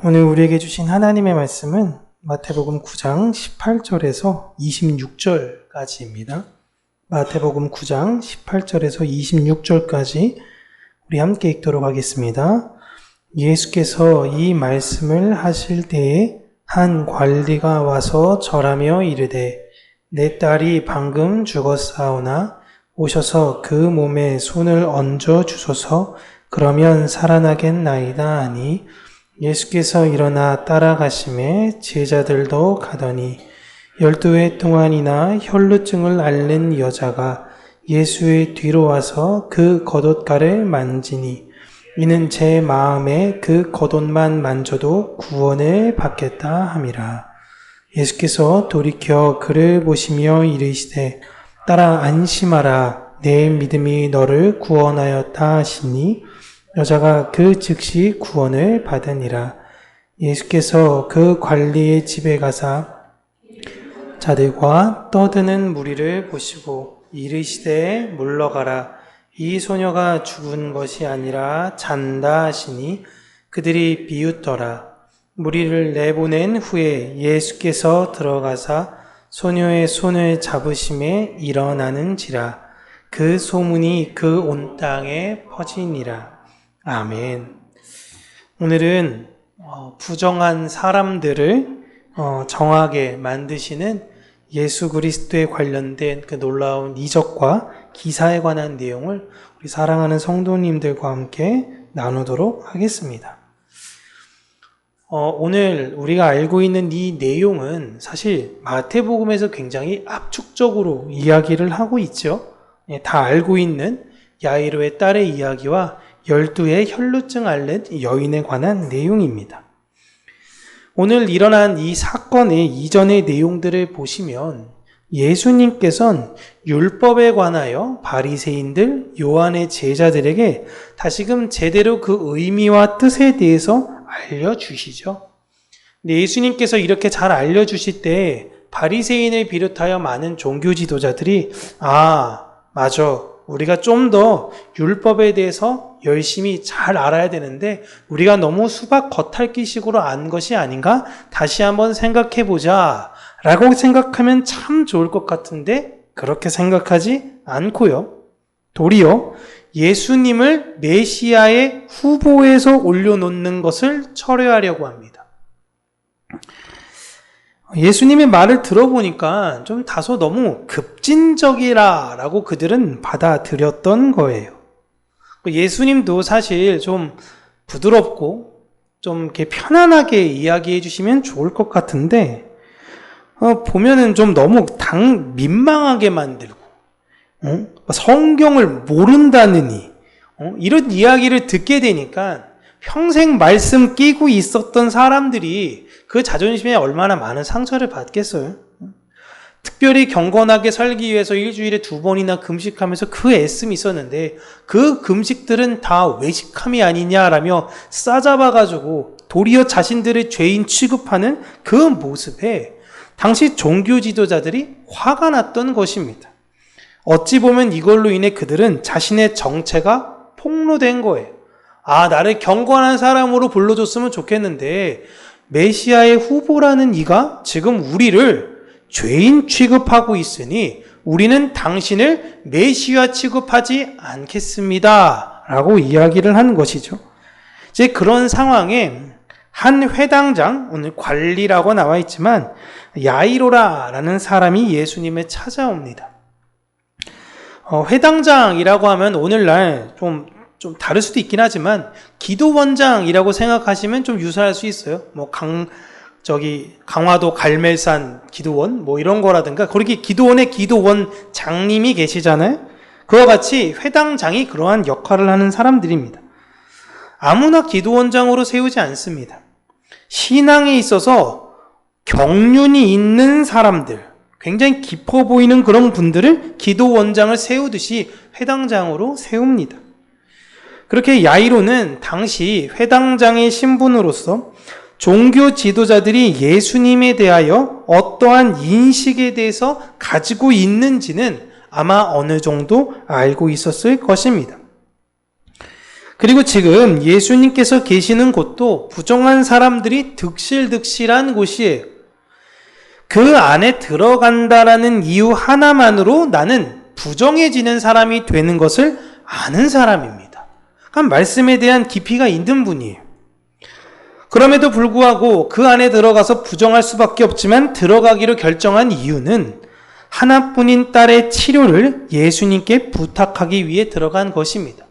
오늘 우리에게 주신 하나님의 말씀은 마태복음 9장 18절에서 26절까지입니다. 마태복음 9장 18절에서 26절까지 우리 함께 읽도록 하겠습니다. 예수께서 이 말씀을 하실 때에 한 관리가 와서 절하며 이르되 내 딸이 방금 죽었사오나 오셔서 그 몸에 손을 얹어 주소서 그러면 살아나겠나이다 하니 예수께서 일어나 따라가심에 제자들도 가더니 12해 동안이나 혈루증을 앓는 여자가 예수의 뒤로 와서 그 겉옷가를 만지니 이는 제 마음에 그 겉옷만 만져도 구원을 받겠다 함이라. 예수께서 돌이켜 그를 보시며 이르시되 딸아 안심하라 내 믿음이 너를 구원하였다 하시니 여자가 그 즉시 구원을 받으니라. 예수께서 그 관리의 집에 가사 자들과 떠드는 무리를 보시고 이르시되 물러가라 이 소녀가 죽은 것이 아니라 잔다 하시니 그들이 비웃더라. 무리를 내보낸 후에 예수께서 들어가사 소녀의 손을 잡으심에 일어나는지라. 그 소문이 그 온 땅에 퍼지니라. 아멘. 오늘은 부정한 사람들을 정하게 만드시는 예수 그리스도에 관련된 그 놀라운 이적과 기사에 관한 내용을 우리 사랑하는 성도님들과 함께 나누도록 하겠습니다. 오늘 우리가 알고 있는 이 내용은 사실 마태복음에서 굉장히 압축적으로 이야기를 하고 있죠. 다 알고 있는 야이로의 딸의 이야기와 12의 혈루증 앓는 여인에 관한 내용입니다. 오늘 일어난 이 사건의 이전의 내용들을 보시면 예수님께서는 율법에 관하여 바리새인들, 요한의 제자들에게 다시금 제대로 그 의미와 뜻에 대해서 알려주시죠. 근데 예수님께서 이렇게 잘 알려주실 때 바리새인을 비롯하여 많은 종교 지도자들이 맞아. 우리가 좀 더 율법에 대해서 열심히 잘 알아야 되는데 우리가 너무 수박 겉핥기식으로 안 것이 아닌가? 다시 한번 생각해보자 라고 생각하면 참 좋을 것 같은데 그렇게 생각하지 않고요. 도리어 예수님을 메시아의 후보에서 올려놓는 것을 철회하려고 합니다. 예수님의 말을 들어보니까 좀 다소 너무 급진적이라 라고 그들은 받아들였던 거예요. 예수님도 사실 좀 부드럽고 좀 이렇게 편안하게 이야기해 주시면 좋을 것 같은데 보면은 좀 너무 민망하게 만들고 성경을 모른다느니 이런 이야기를 듣게 되니까 평생 말씀 끼고 있었던 사람들이 그 자존심에 얼마나 많은 상처를 받겠어요. 특별히 경건하게 살기 위해서 일주일에 2번이나 금식하면서 그 애씀이 있었는데 그 금식들은 다 외식함이 아니냐라며 싸잡아가지고 도리어 자신들의 죄인 취급하는 그 모습에 당시 종교 지도자들이 화가 났던 것입니다. 어찌 보면 이걸로 인해 그들은 자신의 정체가 폭로된 거예요. 나를 경건한 사람으로 불러줬으면 좋겠는데 메시아의 후보라는 이가 지금 우리를 죄인 취급하고 있으니 우리는 당신을 메시아 취급하지 않겠습니다 라고 이야기를 하는 것이죠. 이제 그런 상황에 한 회당장, 오늘 관리라고 나와 있지만 야이로라라는 사람이 예수님을 찾아옵니다. 회당장이라고 하면 오늘날 좀 다를 수도 있긴 하지만 기도원장이라고 생각하시면 좀 유사할 수 있어요. 강화도 갈멜산 기도원 이런 거라든가 거기 기도원에 기도원장님이 계시잖아요. 그와 같이 회당장이 그러한 역할을 하는 사람들입니다. 아무나 기도원장으로 세우지 않습니다. 신앙에 있어서 경륜이 있는 사람들, 굉장히 깊어 보이는 그런 분들을 기도원장을 세우듯이 회당장으로 세웁니다. 그렇게 야이로는 당시 회당장의 신분으로서 종교 지도자들이 예수님에 대하여 어떠한 인식에 대해서 가지고 있는지는 아마 어느 정도 알고 있었을 것입니다. 그리고 지금 예수님께서 계시는 곳도 부정한 사람들이 득실득실한 곳이에요. 그 안에 들어간다라는 이유 하나만으로 나는 부정해지는 사람이 되는 것을 아는 사람입니다. 그러니까 말씀에 대한 깊이가 있는 분이에요. 그럼에도 불구하고 그 안에 들어가서 부정할 수밖에 없지만 들어가기로 결정한 이유는 하나뿐인 딸의 치료를 예수님께 부탁하기 위해 들어간 것입니다.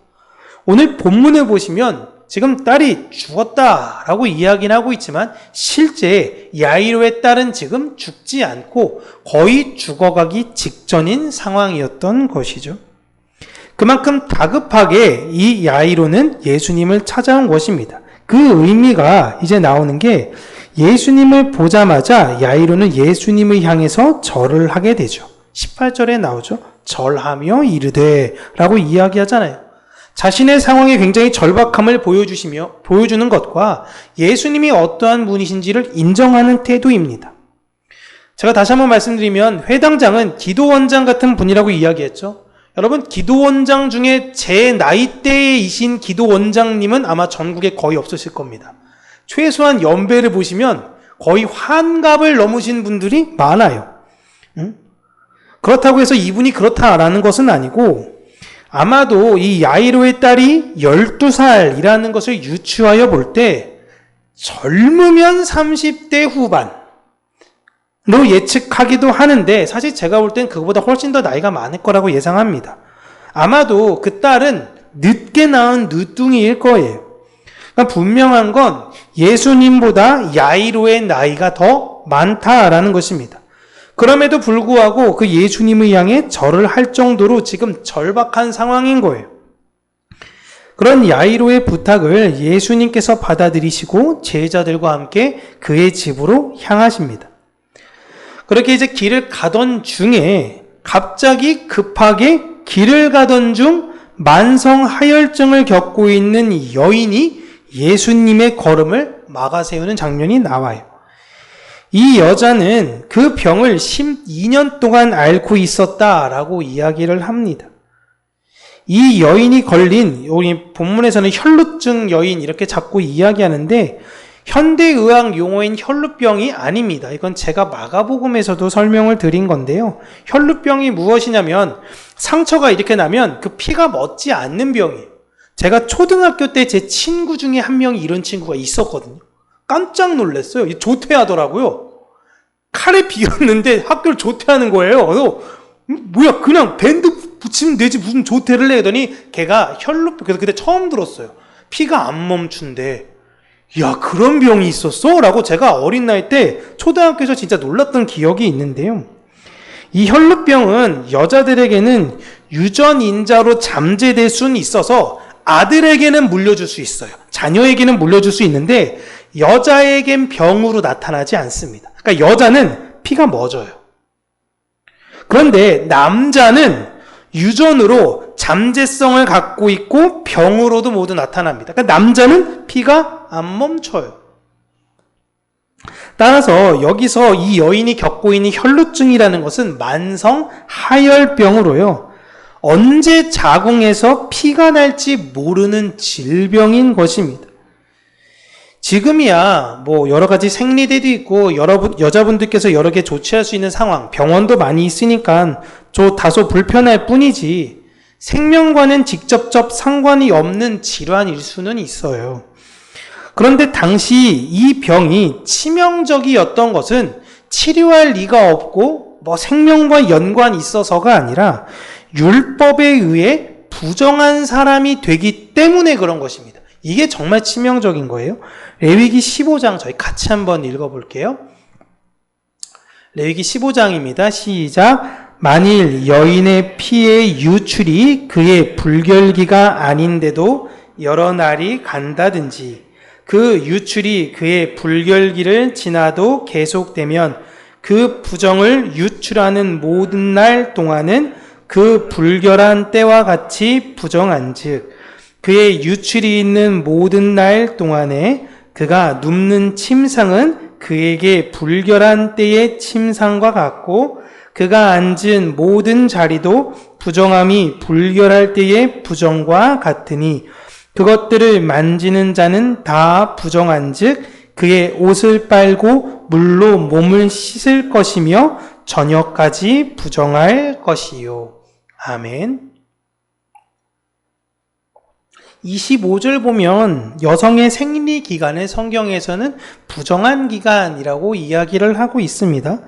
오늘 본문에 보시면 지금 딸이 죽었다라고 이야기는 하고 있지만 실제 야이로의 딸은 지금 죽지 않고 거의 죽어가기 직전인 상황이었던 것이죠. 그만큼 다급하게 이 야이로는 예수님을 찾아온 것입니다. 그 의미가 이제 나오는 게 예수님을 보자마자 야이로는 예수님을 향해서 절을 하게 되죠. 18절에 나오죠. 절하며 이르되 라고 이야기하잖아요. 자신의 상황에 굉장히 절박함을 보여주는 것과 예수님이 어떠한 분이신지를 인정하는 태도입니다. 제가 다시 한번 말씀드리면 회당장은 기도원장 같은 분이라고 이야기했죠. 여러분, 기도원장 중에 제 나이대이신 기도원장님은 아마 전국에 거의 없으실 겁니다. 최소한 연배를 보시면 거의 환갑을 넘으신 분들이 많아요. 그렇다고 해서 이분이 그렇다라는 것은 아니고 아마도 이 야이로의 딸이 12살이라는 것을 유추하여 볼 때 젊으면 30대 후반으로 예측하기도 하는데 사실 제가 볼 땐 그거보다 훨씬 더 나이가 많을 거라고 예상합니다. 아마도 그 딸은 늦게 낳은 늦둥이일 거예요. 그러니까 분명한 건 예수님보다 야이로의 나이가 더 많다라는 것입니다. 그럼에도 불구하고 그 예수님을 향해 절을 할 정도로 지금 절박한 상황인 거예요. 그런 야이로의 부탁을 예수님께서 받아들이시고 제자들과 함께 그의 집으로 향하십니다. 그렇게 이제 길을 가던 중에 갑자기 급하게 길을 가던 중 만성 하혈증을 겪고 있는 여인이 예수님의 걸음을 막아세우는 장면이 나와요. 이 여자는 그 병을 12년 동안 앓고 있었다라고 이야기를 합니다. 이 여인이 걸린, 우리 본문에서는 혈루증 여인 이렇게 자꾸 이야기하는데 현대의학 용어인 혈루병이 아닙니다. 이건 제가 마가복음에서도 설명을 드린 건데요. 혈루병이 무엇이냐면 상처가 이렇게 나면 그 피가 멎지 않는 병이에요. 제가 초등학교 때 제 친구 중에 한 명이 이런 친구가 있었거든요. 깜짝 놀랐어요. 조퇴하더라고요. 칼에 비었는데 학교를 조퇴하는 거예요. 그래서 뭐야 그냥 밴드 붙이면 되지 무슨 조퇴를 해 그러더니 걔가 혈루병. 그래서 그때 처음 들었어요. 피가 안 멈춘대. 야 그런 병이 있었어? 라고 제가 어린 나이 때 초등학교에서 진짜 놀랐던 기억이 있는데요. 이 혈루병은 여자들에게는 유전인자로 잠재될 수는 있어서 아들에게는 물려줄 수 있어요. 자녀에게는 물려줄 수 있는데 여자에겐 병으로 나타나지 않습니다. 그러니까 여자는 피가 멎어요. 그런데 남자는 유전으로 잠재성을 갖고 있고 병으로도 모두 나타납니다. 그러니까 남자는 피가 안 멈춰요. 따라서 여기서 이 여인이 겪고 있는 혈루증이라는 것은 만성 하혈병으로요. 언제 자궁에서 피가 날지 모르는 질병인 것입니다. 지금이야 뭐 여러 가지 생리대도 있고 여자분들께서 여러 개 조치할 수 있는 상황, 병원도 많이 있으니까 다소 불편할 뿐이지 생명과는 직접적 상관이 없는 질환일 수는 있어요. 그런데 당시 이 병이 치명적이었던 것은 치료할 리가 없고 뭐 생명과 연관이 있어서가 아니라 율법에 의해 부정한 사람이 되기 때문에 그런 것입니다. 이게 정말 치명적인 거예요. 레위기 15장 저희 같이 한번 읽어볼게요. 레위기 15장입니다. 시작. 만일 여인의 피의 유출이 그의 불결기가 아닌데도 여러 날이 간다든지 그 유출이 그의 불결기를 지나도 계속되면 그 부정을 유출하는 모든 날 동안은 그 불결한 때와 같이 부정한즉 그의 유출이 있는 모든 날 동안에 그가 눕는 침상은 그에게 불결한 때의 침상과 같고 그가 앉은 모든 자리도 부정함이 불결할 때의 부정과 같으니 그것들을 만지는 자는 다 부정한즉 그의 옷을 빨고 물로 몸을 씻을 것이며 저녁까지 부정할 것이요. 아멘. 25절 보면 여성의 생리 기간을 성경에서는 부정한 기간이라고 이야기를 하고 있습니다.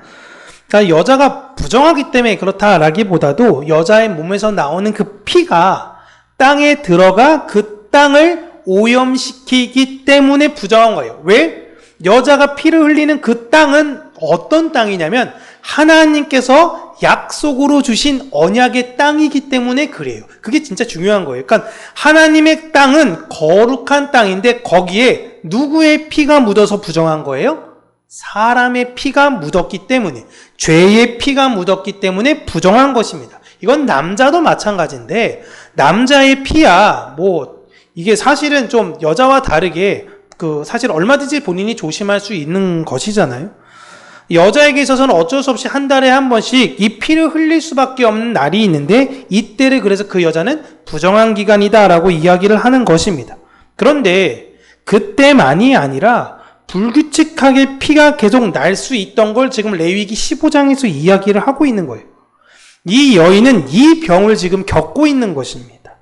그러니까 여자가 부정하기 때문에 그렇다라기보다도 여자의 몸에서 나오는 그 피가 땅에 들어가 그 땅을 오염시키기 때문에 부정한 거예요. 왜? 여자가 피를 흘리는 그 땅은 어떤 땅이냐면 하나님께서 약속으로 주신 언약의 땅이기 때문에 그래요. 그게 진짜 중요한 거예요. 그러니까 하나님의 땅은 거룩한 땅인데 거기에 누구의 피가 묻어서 부정한 거예요? 사람의 피가 묻었기 때문에, 죄의 피가 묻었기 때문에 부정한 것입니다. 이건 남자도 마찬가지인데 남자의 피야 이게 사실은 좀 여자와 다르게 사실 얼마든지 본인이 조심할 수 있는 것이잖아요. 여자에게 있어서는 어쩔 수 없이 한 달에 한 번씩 이 피를 흘릴 수밖에 없는 날이 있는데 이때를 그래서 그 여자는 부정한 기간이다라고 이야기를 하는 것입니다. 그런데 그때만이 아니라 불규칙하게 피가 계속 날 수 있던 걸 지금 레위기 15장에서 이야기를 하고 있는 거예요. 이 여인은 이 병을 지금 겪고 있는 것입니다.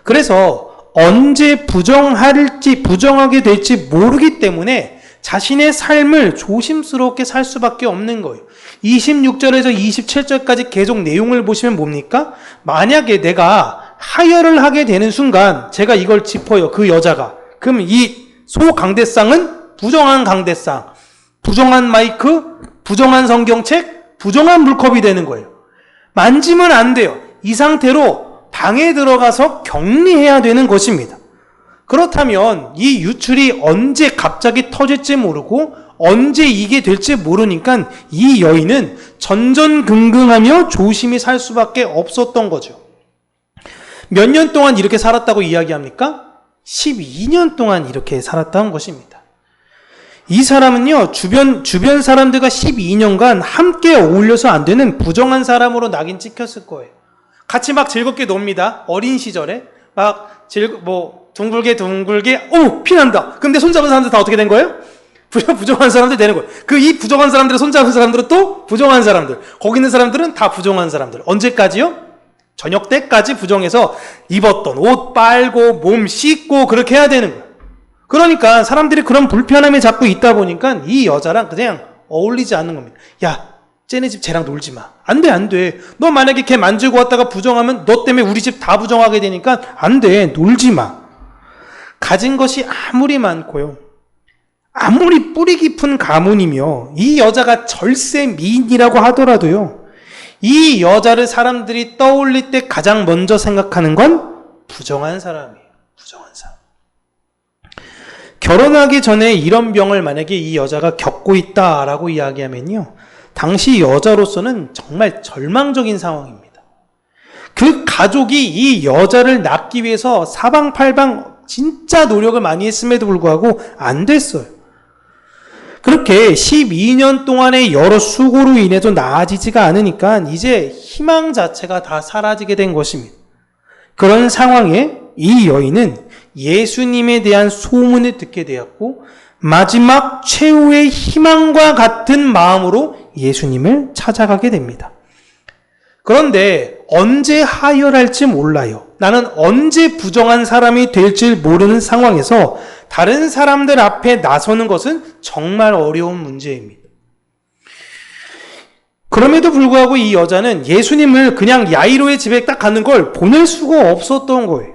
그래서 언제 부정하게 될지 모르기 때문에 자신의 삶을 조심스럽게 살 수밖에 없는 거예요. 26절에서 27절까지 계속 내용을 보시면 뭡니까? 만약에 내가 하혈을 하게 되는 순간 제가 이걸 짚어요. 그 여자가. 그럼 이 소강대상은 부정한 강대상, 부정한 마이크, 부정한 성경책, 부정한 물컵이 되는 거예요. 만지면 안 돼요. 이 상태로 방에 들어가서 격리해야 되는 것입니다. 그렇다면 이 유출이 언제 갑자기 터질지 모르고 언제 이게 될지 모르니까 이 여인은 전전긍긍하며 조심히 살 수밖에 없었던 거죠. 몇 년 동안 이렇게 살았다고 이야기합니까? 12년 동안 이렇게 살았다는 것입니다. 이 사람은요, 주변 사람들과 12년간 함께 어울려서 안 되는 부정한 사람으로 낙인 찍혔을 거예요. 같이 막 즐겁게 놉니다. 어린 시절에. 둥글게, 피난다. 근데 손잡은 사람들 다 어떻게 된 거예요? 부정한 사람들 되는 거예요. 이 부정한 사람들을 손잡은 사람들은 또 부정한 사람들. 거기 있는 사람들은 다 부정한 사람들. 언제까지요? 저녁 때까지 부정해서 입었던 옷 빨고 몸 씻고 그렇게 해야 되는 거예요. 그러니까 사람들이 그런 불편함이 자꾸 있다 보니까 이 여자랑 그냥 어울리지 않는 겁니다. 야, 쟤네 집 쟤랑 놀지 마. 안 돼. 너 만약에 걔 만지고 왔다가 부정하면 너 때문에 우리 집 다 부정하게 되니까 안 돼. 놀지 마. 가진 것이 아무리 많고요. 아무리 뿌리 깊은 가문이며 이 여자가 절세 미인이라고 하더라도요. 이 여자를 사람들이 떠올릴 때 가장 먼저 생각하는 건 부정한 사람이에요. 부정한 사람. 결혼하기 전에 이런 병을 만약에 이 여자가 겪고 있다라고 이야기하면요. 당시 여자로서는 정말 절망적인 상황입니다. 그 가족이 이 여자를 낳기 위해서 사방팔방 진짜 노력을 많이 했음에도 불구하고 안 됐어요. 그렇게 12년 동안의 여러 수고로 인해서 나아지지가 않으니까 이제 희망 자체가 다 사라지게 된 것입니다. 그런 상황에 이 여인은 예수님에 대한 소문을 듣게 되었고 마지막 최후의 희망과 같은 마음으로 예수님을 찾아가게 됩니다. 그런데 언제 하혈할지 몰라요. 나는 언제 부정한 사람이 될지 모르는 상황에서 다른 사람들 앞에 나서는 것은 정말 어려운 문제입니다. 그럼에도 불구하고 이 여자는 예수님을 그냥 야이로의 집에 딱 가는 걸 보낼 수가 없었던 거예요.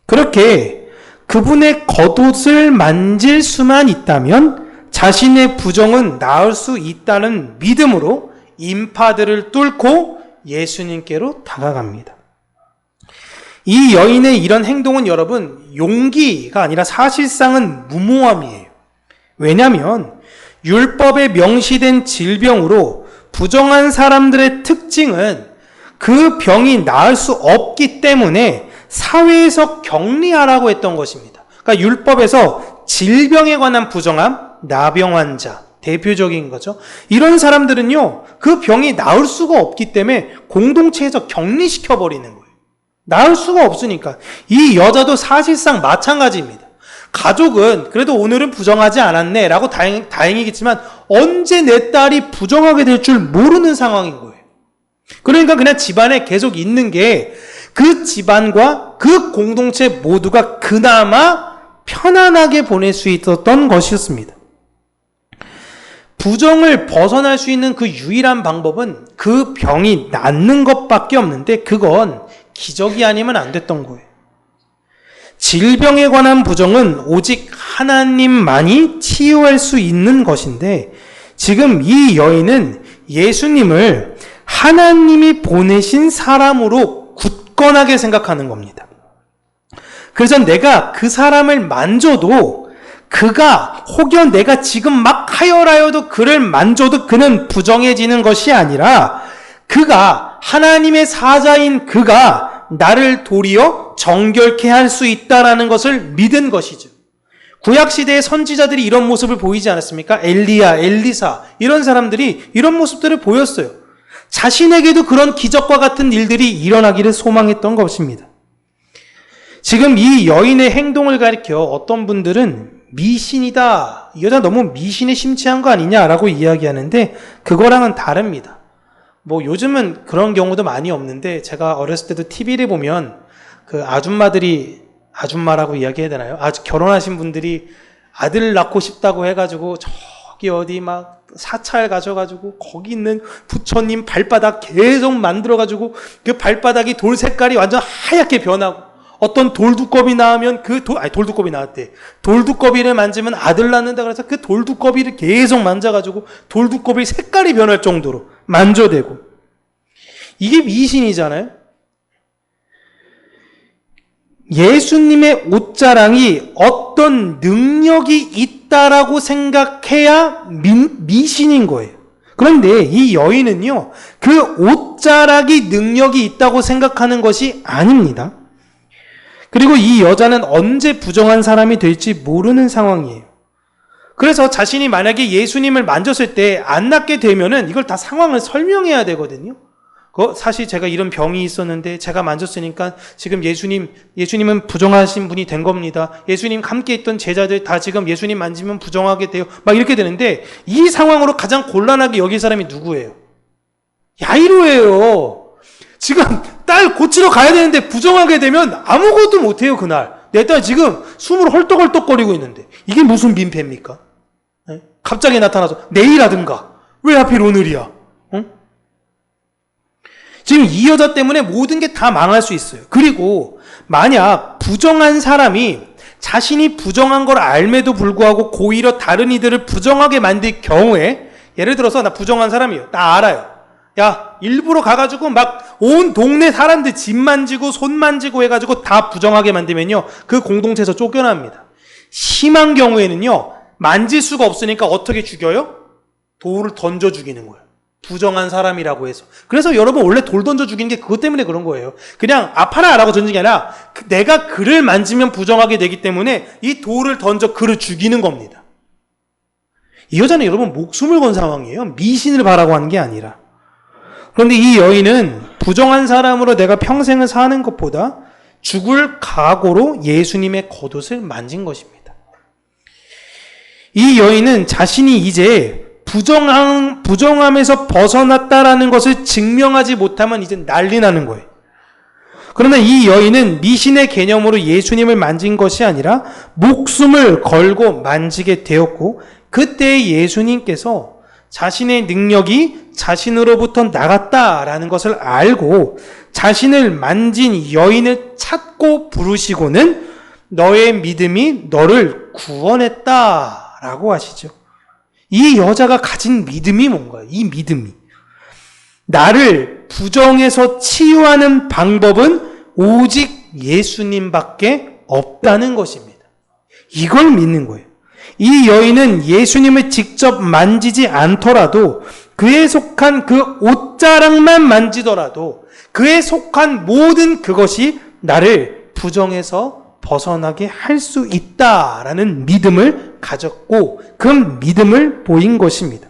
그렇게 그분의 겉옷을 만질 수만 있다면 자신의 부정은 나을 수 있다는 믿음으로 인파들을 뚫고 예수님께로 다가갑니다. 이 여인의 이런 행동은 여러분 용기가 아니라 사실상은 무모함이에요. 왜냐하면 율법에 명시된 질병으로 부정한 사람들의 특징은 그 병이 나을 수 없기 때문에 사회에서 격리하라고 했던 것입니다. 그러니까 율법에서 질병에 관한 부정함, 나병 환자, 대표적인 거죠. 이런 사람들은요, 그 병이 나을 수가 없기 때문에 공동체에서 격리시켜버리는 거예요. 나을 수가 없으니까. 이 여자도 사실상 마찬가지입니다. 가족은 그래도 오늘은 부정하지 않았네 라고 다행이겠지만 언제 내 딸이 부정하게 될 줄 모르는 상황인 거예요. 그러니까 그냥 집안에 계속 있는 게 그 집안과 그 공동체 모두가 그나마 편안하게 보낼 수 있었던 것이었습니다. 부정을 벗어날 수 있는 그 유일한 방법은 그 병이 낫는 것밖에 없는데 그건 기적이 아니면 안 됐던 거예요. 질병에 관한 부정은 오직 하나님만이 치유할 수 있는 것인데 지금 이 여인은 예수님을 하나님이 보내신 사람으로 굳건하게 생각하는 겁니다. 그래서 내가 그 사람을 만져도 그가 혹여 내가 지금 막 하여라여도 그를 만져도 그는 부정해지는 것이 아니라 그가 하나님의 사자인 그가 나를 도리어 정결케 할 수 있다라는 것을 믿은 것이죠. 구약시대의 선지자들이 이런 모습을 보이지 않았습니까? 엘리야, 엘리사 이런 사람들이 이런 모습들을 보였어요. 자신에게도 그런 기적과 같은 일들이 일어나기를 소망했던 것입니다. 지금 이 여인의 행동을 가리켜 어떤 분들은 미신이다. 이 여자 너무 미신에 심취한 거 아니냐라고 이야기하는데 그거랑은 다릅니다. 뭐 요즘은 그런 경우도 많이 없는데 제가 어렸을 때도 TV를 보면 그 아줌마라고 이야기해야 되나요? 아직 결혼하신 분들이 아들 낳고 싶다고 해가지고 저기 어디 막 사찰 가셔가지고 거기 있는 부처님 발바닥 계속 만들어가지고 그 발바닥이 돌 색깔이 완전 하얗게 변하고 어떤 돌두꺼비 나오면 돌두꺼비 나왔대. 돌두꺼비를 만지면 아들 낳는다 그래서 그 돌두꺼비를 계속 만져가지고 돌두꺼비 색깔이 변할 정도로 만져대고. 이게 미신이잖아요. 예수님의 옷자랑이 어떤 능력이 있다라고 생각해야 미신인 거예요. 그런데 이 여인은요, 그 옷자락이 능력이 있다고 생각하는 것이 아닙니다. 그리고 이 여자는 언제 부정한 사람이 될지 모르는 상황이에요. 그래서 자신이 만약에 예수님을 만졌을 때 안 낫게 되면은 이걸 다 상황을 설명해야 되거든요. 사실 제가 이런 병이 있었는데 제가 만졌으니까 지금 예수님은 부정하신 분이 된 겁니다. 예수님 함께 있던 제자들 다 지금 예수님 만지면 부정하게 돼요. 막 이렇게 되는데 이 상황으로 가장 곤란하게 여길 사람이 누구예요? 야이로예요. 지금 딸 고치러 가야 되는데 부정하게 되면 아무것도 못해요. 그날 내 딸 지금 숨을 헐떡헐떡거리고 있는데 이게 무슨 민폐입니까? 네? 갑자기 나타나서 내일 하든가 왜 하필 오늘이야? 지금 이 여자 때문에 모든 게 다 망할 수 있어요. 그리고 만약 부정한 사람이 자신이 부정한 걸 알매도 불구하고 오히려 다른 이들을 부정하게 만들 경우에 예를 들어서 나 부정한 사람이에요. 나 알아요. 야 일부러 가가지고 막 온 동네 사람들 집 만지고 손 만지고 해가지고 다 부정하게 만들면요. 그 공동체에서 쫓겨납니다. 심한 경우에는요. 만질 수가 없으니까 어떻게 죽여요? 돌을 던져 죽이는 거예요. 부정한 사람이라고 해서. 그래서 여러분 원래 돌 던져 죽이는 게 그것 때문에 그런 거예요. 그냥 아파라라고 던지는 게 아니라 내가 그를 만지면 부정하게 되기 때문에 이 돌을 던져 그를 죽이는 겁니다. 이 여자는 여러분 목숨을 건 상황이에요. 미신을 바라고 하는 게 아니라. 그런데 이 여인은 부정한 사람으로 내가 평생을 사는 것보다 죽을 각오로 예수님의 겉옷을 만진 것입니다. 이 여인은 자신이 이제 부정함에서 벗어났다라는 것을 증명하지 못하면 이제 난리 나는 거예요. 그러나 이 여인은 미신의 개념으로 예수님을 만진 것이 아니라 목숨을 걸고 만지게 되었고 그때 예수님께서 자신의 능력이 자신으로부터 나갔다라는 것을 알고 자신을 만진 여인을 찾고 부르시고는 너의 믿음이 너를 구원했다라고 하시죠. 이 여자가 가진 믿음이 뭔가요? 이 믿음이. 나를 부정에서 치유하는 방법은 오직 예수님밖에 없다는 것입니다. 이걸 믿는 거예요. 이 여인은 예수님을 직접 만지지 않더라도 그에 속한 그 옷자락만 만지더라도 그에 속한 모든 그것이 나를 부정에서 벗어나게 할 수 있다라는 믿음을 가졌고 그 믿음을 보인 것입니다.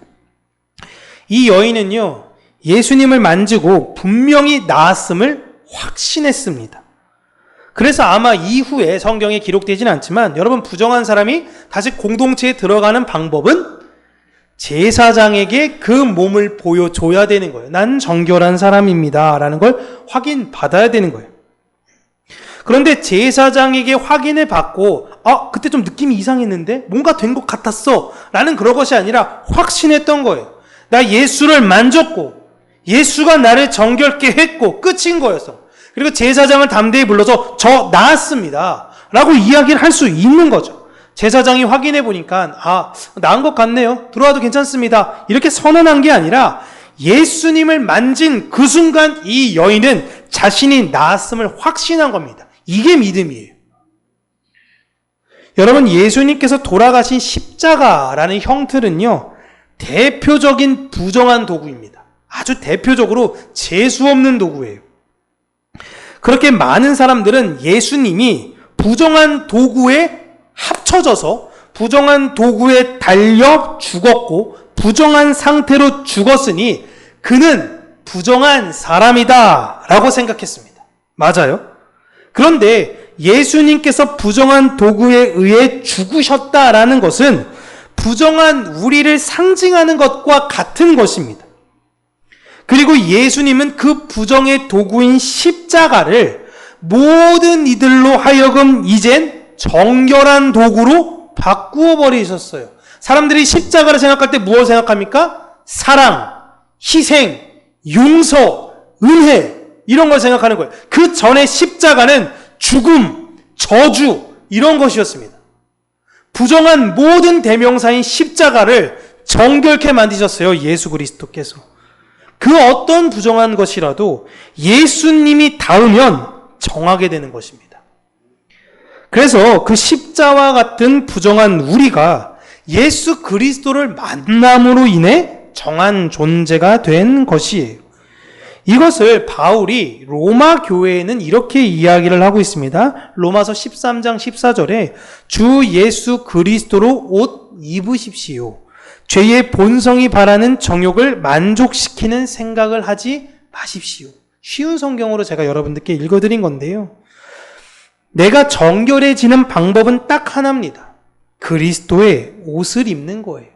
이 여인은요, 예수님을 만지고 분명히 나았음을 확신했습니다. 그래서 아마 이후에 성경에 기록되지는 않지만 여러분, 부정한 사람이 다시 공동체에 들어가는 방법은 제사장에게 그 몸을 보여줘야 되는 거예요. 난 정결한 사람입니다 라는 걸 확인받아야 되는 거예요. 그런데 제사장에게 확인을 받고 그때 좀 느낌이 이상했는데 뭔가 된 것 같았어 라는 그런 것이 아니라 확신했던 거예요. 나 예수를 만졌고 예수가 나를 정결케 했고 끝인 거였어. 그리고 제사장을 담대히 불러서 저 나았습니다 라고 이야기를 할 수 있는 거죠. 제사장이 확인해 보니까 나은 것 같네요, 들어와도 괜찮습니다 이렇게 선언한 게 아니라 예수님을 만진 그 순간 이 여인은 자신이 나았음을 확신한 겁니다. 이게 믿음이에요. 여러분, 예수님께서 돌아가신 십자가라는 형틀은요, 대표적인 부정한 도구입니다. 아주 대표적으로 재수없는 도구예요. 그렇게 많은 사람들은 예수님이 부정한 도구에 합쳐져서 부정한 도구에 달려 죽었고 부정한 상태로 죽었으니 그는 부정한 사람이다 라고 생각했습니다. 맞아요. 그런데 예수님께서 부정한 도구에 의해 죽으셨다라는 것은 부정한 우리를 상징하는 것과 같은 것입니다. 그리고 예수님은 그 부정의 도구인 십자가를 모든 이들로 하여금 이젠 정결한 도구로 바꾸어 버리셨어요. 사람들이 십자가를 생각할 때 무엇을 생각합니까? 사랑, 희생, 용서, 은혜, 이런 걸 생각하는 거예요. 그 전에 십자가는 죽음, 저주, 이런 것이었습니다. 부정한 모든 대명사인 십자가를 정결케 만드셨어요, 예수 그리스도께서. 그 어떤 부정한 것이라도 예수님이 닿으면 정하게 되는 것입니다. 그래서 그 십자와 같은 부정한 우리가 예수 그리스도를 만남으로 인해 정한 존재가 된 것이에요. 이것을 바울이 로마 교회에는 이렇게 이야기를 하고 있습니다. 로마서 13장 14절에 주 예수 그리스도로 옷 입으십시오. 죄의 본성이 바라는 정욕을 만족시키는 생각을 하지 마십시오. 쉬운 성경으로 제가 여러분들께 읽어드린 건데요. 내가 정결해지는 방법은 딱 하나입니다. 그리스도의 옷을 입는 거예요.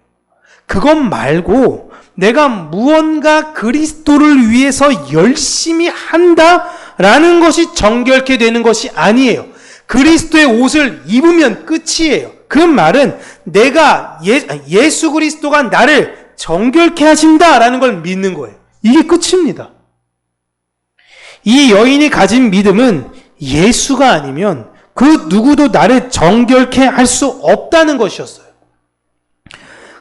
그것 말고 내가 무언가 그리스도를 위해서 열심히 한다라는 것이 정결케 되는 것이 아니에요. 그리스도의 옷을 입으면 끝이에요. 그 말은 내가 예수 그리스도가 나를 정결케 하신다라는 걸 믿는 거예요. 이게 끝입니다. 이 여인이 가진 믿음은 예수가 아니면 그 누구도 나를 정결케 할 수 없다는 것이었어요.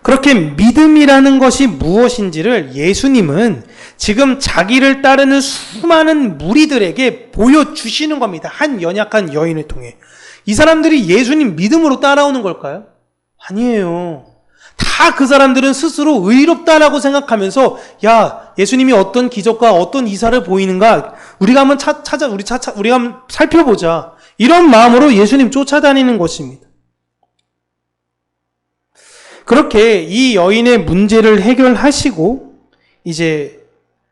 그렇게 믿음이라는 것이 무엇인지를 예수님은 지금 자기를 따르는 수많은 무리들에게 보여주시는 겁니다. 한 연약한 여인을 통해. 이 사람들이 예수님 믿음으로 따라오는 걸까요? 아니에요. 다 그 사람들은 스스로 의롭다라고 생각하면서 예수님이 어떤 기적과 어떤 이사를 보이는가 우리가 한번 우리가 한번 살펴보자. 이런 마음으로 예수님 쫓아다니는 것입니다. 그렇게 이 여인의 문제를 해결하시고 이제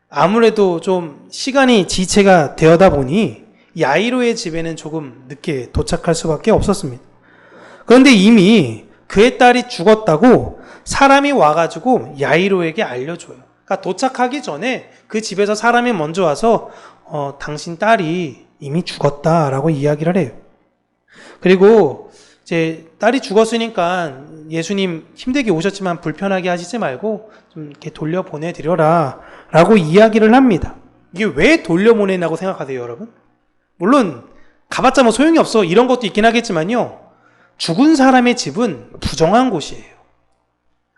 아무래도 좀 시간이 지체가 되어다 보니 야이로의 집에는 조금 늦게 도착할 수밖에 없었습니다. 그런데 이미 그의 딸이 죽었다고 사람이 와가지고 야이로에게 알려줘요. 그러니까 도착하기 전에 그 집에서 사람이 먼저 와서 당신 딸이 이미 죽었다라고 이야기를 해요. 그리고 이제 딸이 죽었으니까 예수님 힘들게 오셨지만 불편하게 하시지 말고 좀 이렇게 돌려보내드려라 라고 이야기를 합니다. 이게 왜 돌려보내냐고 생각하세요, 여러분? 물론 가봤자 뭐 소용이 없어 이런 것도 있긴 하겠지만요, 죽은 사람의 집은 부정한 곳이에요.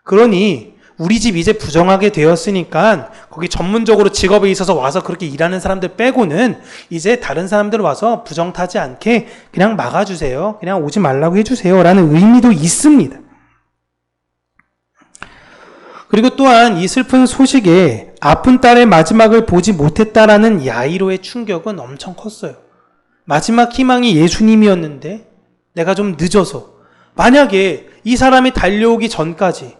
그러니 우리 집 이제 부정하게 되었으니까 거기 전문적으로 직업에 있어서 와서 그렇게 일하는 사람들 빼고는 이제 다른 사람들 와서 부정 타지 않게 그냥 막아주세요. 그냥 오지 말라고 해주세요 라는 의미도 있습니다. 그리고 또한 이 슬픈 소식에 아픈 딸의 마지막을 보지 못했다라는 야이로의 충격은 엄청 컸어요. 마지막 희망이 예수님이었는데 내가 좀 늦어서, 만약에 이 사람이 달려오기 전까지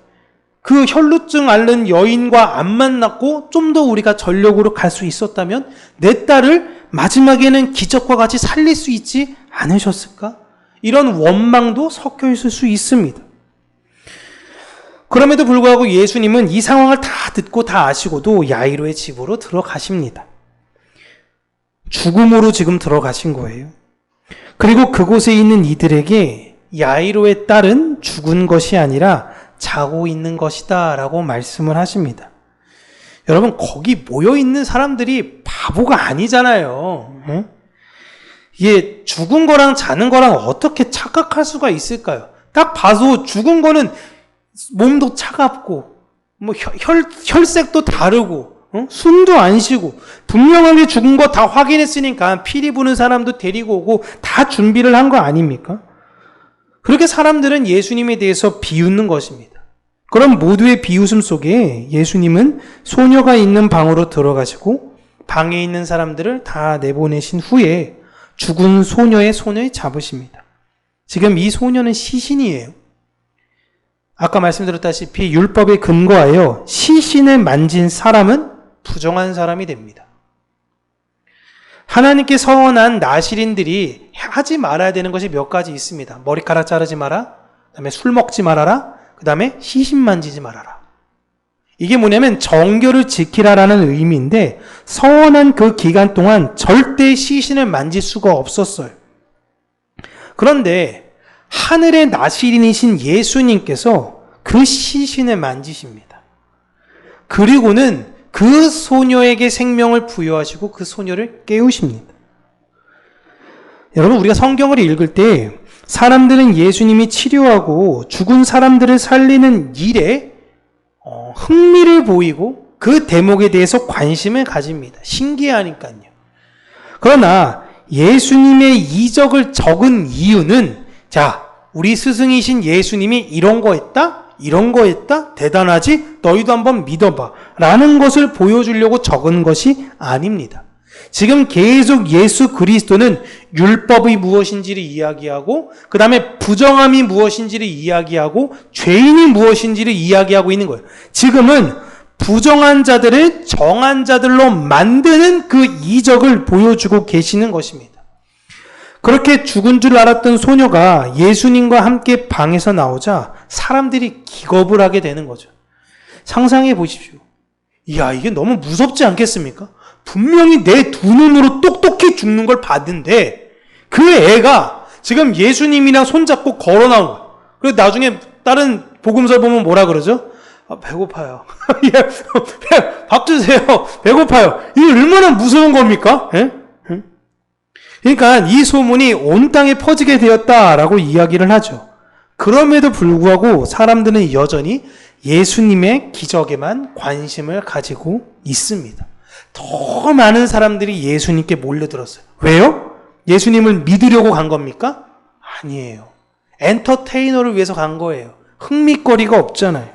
그 혈루증 앓는 여인과 안 만났고 좀 더 우리가 전력으로 갈 수 있었다면 내 딸을 마지막에는 기적과 같이 살릴 수 있지 않으셨을까? 이런 원망도 섞여 있을 수 있습니다. 그럼에도 불구하고 예수님은 이 상황을 다 듣고 다 아시고도 야이로의 집으로 들어가십니다. 죽음으로 지금 들어가신 거예요. 그리고 그곳에 있는 이들에게 야이로의 딸은 죽은 것이 아니라 자고 있는 것이다 라고 말씀을 하십니다. 여러분, 거기 모여있는 사람들이 바보가 아니잖아요. 응? 이게 죽은 거랑 자는 거랑 어떻게 착각할 수가 있을까요? 딱 봐도 죽은 거는 몸도 차갑고 뭐 혈색도 다르고 숨도 안 쉬고 분명하게 죽은 거 다 확인했으니까 피리 부는 사람도 데리고 오고 다 준비를 한 거 아닙니까? 그렇게 사람들은 예수님에 대해서 비웃는 것입니다. 그럼 모두의 비웃음 속에 예수님은 소녀가 있는 방으로 들어가시고 방에 있는 사람들을 다 내보내신 후에 죽은 소녀의 손을 잡으십니다. 지금 이 소녀는 시신이에요. 아까 말씀드렸다시피 율법에 근거하여 시신을 만진 사람은 부정한 사람이 됩니다. 하나님께 서원한 나실인들이 하지 말아야 되는 것이 몇 가지 있습니다. 머리카락 자르지 마라, 그 다음에 술 먹지 말아라, 그 다음에 시신 만지지 말아라. 이게 뭐냐면 정결을 지키라라는 의미인데 서원한 그 기간 동안 절대 시신을 만질 수가 없었어요. 그런데 하늘의 나실인이신 예수님께서 그 시신을 만지십니다. 그리고는 그 소녀에게 생명을 부여하시고 그 소녀를 깨우십니다. 여러분, 우리가 성경을 읽을 때 사람들은 예수님이 치료하고 죽은 사람들을 살리는 일에 흥미를 보이고 그 대목에 대해서 관심을 가집니다. 신기하니까요. 그러나 예수님의 이적을 적은 이유는 자, 우리 스승이신 예수님이 이런 거 했다? 이런 거 했다? 대단하지? 너희도 한번 믿어봐. 라는 것을 보여주려고 적은 것이 아닙니다. 지금 계속 예수 그리스도는 율법이 무엇인지를 이야기하고 그 다음에 부정함이 무엇인지를 이야기하고 죄인이 무엇인지를 이야기하고 있는 거예요. 지금은 부정한 자들을 정한 자들로 만드는 그 이적을 보여주고 계시는 것입니다. 그렇게 죽은 줄 알았던 소녀가 예수님과 함께 방에서 나오자 사람들이 기겁을 하게 되는 거죠. 상상해 보십시오. 이야, 이게 너무 무섭지 않겠습니까? 분명히 내 두 눈으로 똑똑히 죽는 걸 봤는데 그 애가 지금 예수님이랑 손잡고 걸어 나온 거예요. 그리고 나중에 다른 복음서 보면 뭐라 그러죠? 아, 배고파요. 밥 주세요. 배고파요. 이게 얼마나 무서운 겁니까? 예? 그러니까 이 소문이 온 땅에 퍼지게 되었다라고 이야기를 하죠. 그럼에도 불구하고 사람들은 여전히 예수님의 기적에만 관심을 가지고 있습니다. 더 많은 사람들이 예수님께 몰려들었어요. 왜요? 예수님을 믿으려고 간 겁니까? 아니에요. 엔터테이너를 위해서 간 거예요. 흥미거리가 없잖아요.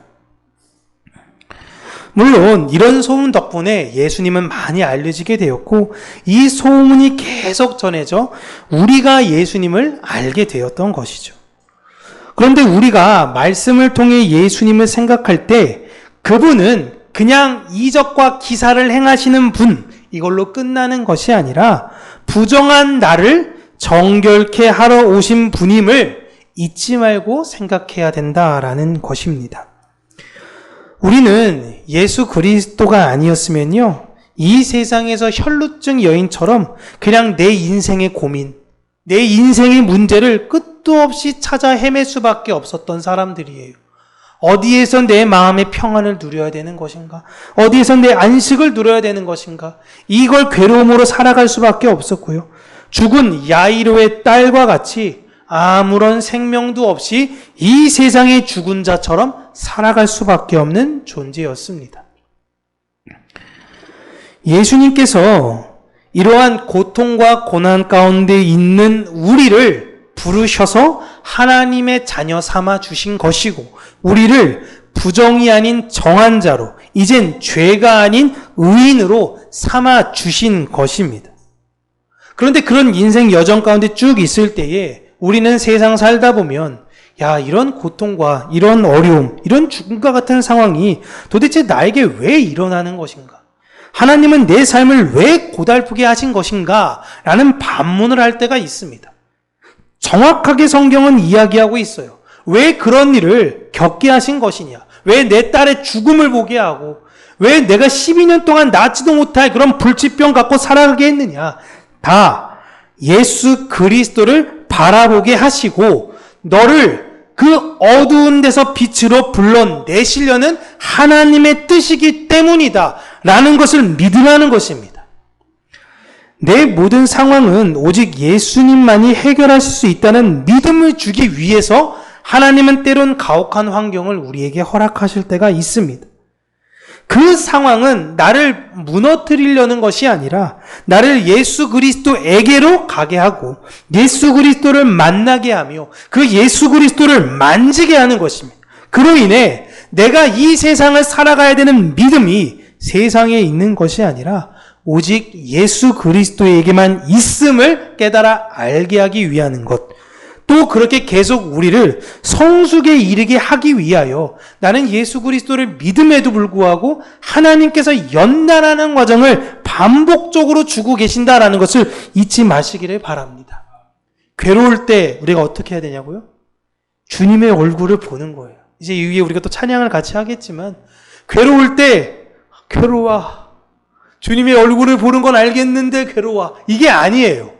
물론 이런 소문 덕분에 예수님은 많이 알려지게 되었고 이 소문이 계속 전해져 우리가 예수님을 알게 되었던 것이죠. 그런데 우리가 말씀을 통해 예수님을 생각할 때 그분은 그냥 이적과 기사를 행하시는 분, 이걸로 끝나는 것이 아니라 부정한 나를 정결케 하러 오신 분임을 잊지 말고 생각해야 된다라는 것입니다. 우리는 예수 그리스도가 아니었으면요, 이 세상에서 혈루증 여인처럼 그냥 내 인생의 고민, 내 인생의 문제를 끝도 없이 찾아 헤맬 수밖에 없었던 사람들이에요. 어디에서 내 마음의 평안을 누려야 되는 것인가? 어디에서 내 안식을 누려야 되는 것인가? 이걸 괴로움으로 살아갈 수밖에 없었고요. 죽은 야이로의 딸과 같이 아무런 생명도 없이 이 세상의 죽은 자처럼 살아갈 수밖에 없는 존재였습니다. 예수님께서 이러한 고통과 고난 가운데 있는 우리를 부르셔서 하나님의 자녀 삼아 주신 것이고 우리를 부정이 아닌 정한 자로 이젠 죄가 아닌 의인으로 삼아 주신 것입니다. 그런데 그런 인생 여정 가운데 쭉 있을 때에 우리는 세상 살다 보면 야, 이런 고통과 이런 어려움, 이런 죽음과 같은 상황이 도대체 나에게 왜 일어나는 것인가? 하나님은 내 삶을 왜 고달프게 하신 것인가? 라는 반문을 할 때가 있습니다. 정확하게 성경은 이야기하고 있어요. 왜 그런 일을 겪게 하신 것이냐? 왜 내 딸의 죽음을 보게 하고, 왜 내가 12년 동안 낫지도 못할 그런 불치병 갖고 살아가게 했느냐? 다 예수 그리스도를 바라보게 하시고, 너를 그 어두운 데서 빛으로 불러내시려는 하나님의 뜻이기 때문이다 라는 것을 믿으라는 것입니다. 내 모든 상황은 오직 예수님만이 해결하실 수 있다는 믿음을 주기 위해서 하나님은 때론 가혹한 환경을 우리에게 허락하실 때가 있습니다. 그 상황은 나를 무너뜨리려는 것이 아니라 나를 예수 그리스도에게로 가게 하고 예수 그리스도를 만나게 하며 그 예수 그리스도를 만지게 하는 것입니다. 그로 인해 내가 이 세상을 살아가야 되는 믿음이 세상에 있는 것이 아니라 오직 예수 그리스도에게만 있음을 깨달아 알게 하기 위한 것. 또 그렇게 계속 우리를 성숙에 이르게 하기 위하여 나는 예수 그리스도를 믿음에도 불구하고 하나님께서 연단하는 과정을 반복적으로 주고 계신다라는 것을 잊지 마시기를 바랍니다. 괴로울 때 우리가 어떻게 해야 되냐고요? 주님의 얼굴을 보는 거예요. 이제 이 위에 우리가 또 찬양을 같이 하겠지만 괴로울 때 괴로워. 주님의 얼굴을 보는 건 알겠는데 괴로워. 이게 아니에요.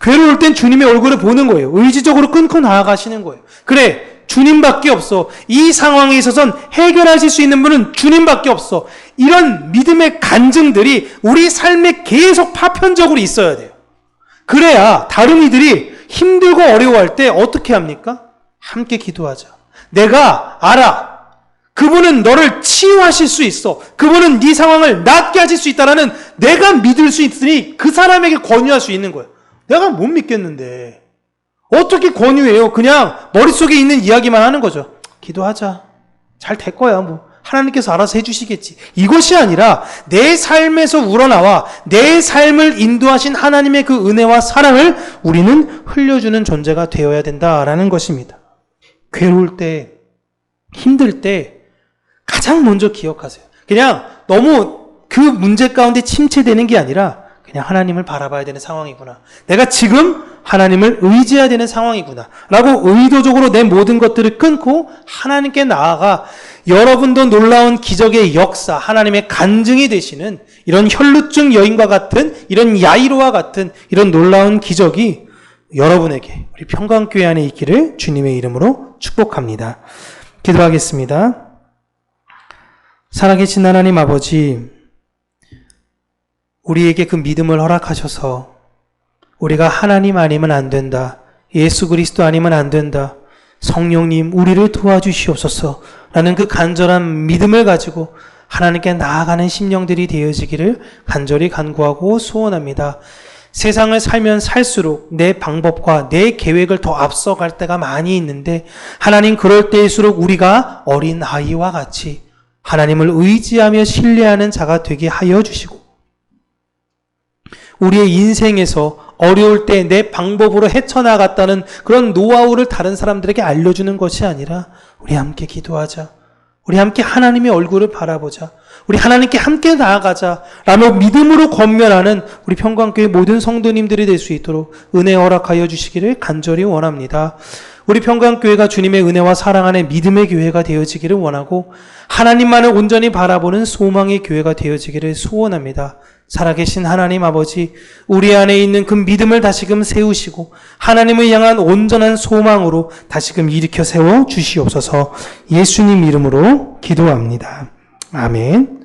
괴로울 땐 주님의 얼굴을 보는 거예요. 의지적으로 끊고 나아가시는 거예요. 그래, 주님밖에 없어. 이 상황에 있어서는 해결하실 수 있는 분은 주님밖에 없어. 이런 믿음의 간증들이 우리 삶에 계속 파편적으로 있어야 돼요. 그래야 다른 이들이 힘들고 어려워할 때 어떻게 합니까? 함께 기도하자. 내가 알아. 그분은 너를 치유하실 수 있어. 그분은 네 상황을 낫게 하실 수 있다라는 내가 믿을 수 있으니 그 사람에게 권유할 수 있는 거예요. 내가 못 믿겠는데 어떻게 권유해요? 그냥 머릿속에 있는 이야기만 하는 거죠. 기도하자. 잘 될 거야. 뭐 하나님께서 알아서 해주시겠지. 이것이 아니라 내 삶에서 우러나와 내 삶을 인도하신 하나님의 그 은혜와 사랑을 우리는 흘려주는 존재가 되어야 된다라는 것입니다. 괴로울 때, 힘들 때 가장 먼저 기억하세요. 그냥 너무 그 문제 가운데 침체되는 게 아니라 그냥 하나님을 바라봐야 되는 상황이구나. 내가 지금 하나님을 의지해야 되는 상황이구나. 라고 의도적으로 내 모든 것들을 끊고 하나님께 나아가 여러분도 놀라운 기적의 역사, 하나님의 간증이 되시는 이런 혈루증 여인과 같은 이런 야이로와 같은 이런 놀라운 기적이 여러분에게 우리 평강교회 안에 있기를 주님의 이름으로 축복합니다. 기도하겠습니다. 살아계신 하나님 아버지, 우리에게 그 믿음을 허락하셔서 우리가 하나님 아니면 안 된다. 예수 그리스도 아니면 안 된다. 성령님 우리를 도와주시옵소서 라는 그 간절한 믿음을 가지고 하나님께 나아가는 심령들이 되어지기를 간절히 간구하고 소원합니다. 세상을 살면 살수록 내 방법과 내 계획을 더 앞서갈 때가 많이 있는데 하나님 그럴 때일수록 우리가 어린 아이와 같이 하나님을 의지하며 신뢰하는 자가 되게 하여 주시고 우리의 인생에서 어려울 때 내 방법으로 헤쳐나갔다는 그런 노하우를 다른 사람들에게 알려주는 것이 아니라 우리 함께 기도하자. 우리 함께 하나님의 얼굴을 바라보자. 우리 하나님께 함께 나아가자 라며 믿음으로 권면하는 우리 평강교회 모든 성도님들이 될 수 있도록 은혜 허락하여 주시기를 간절히 원합니다. 우리 평강교회가 주님의 은혜와 사랑 안에 믿음의 교회가 되어지기를 원하고 하나님만을 온전히 바라보는 소망의 교회가 되어지기를 소원합니다. 살아계신 하나님 아버지, 우리 안에 있는 그 믿음을 다시금 세우시고 하나님을 향한 온전한 소망으로 다시금 일으켜 세워 주시옵소서. 예수님 이름으로 기도합니다. 아멘.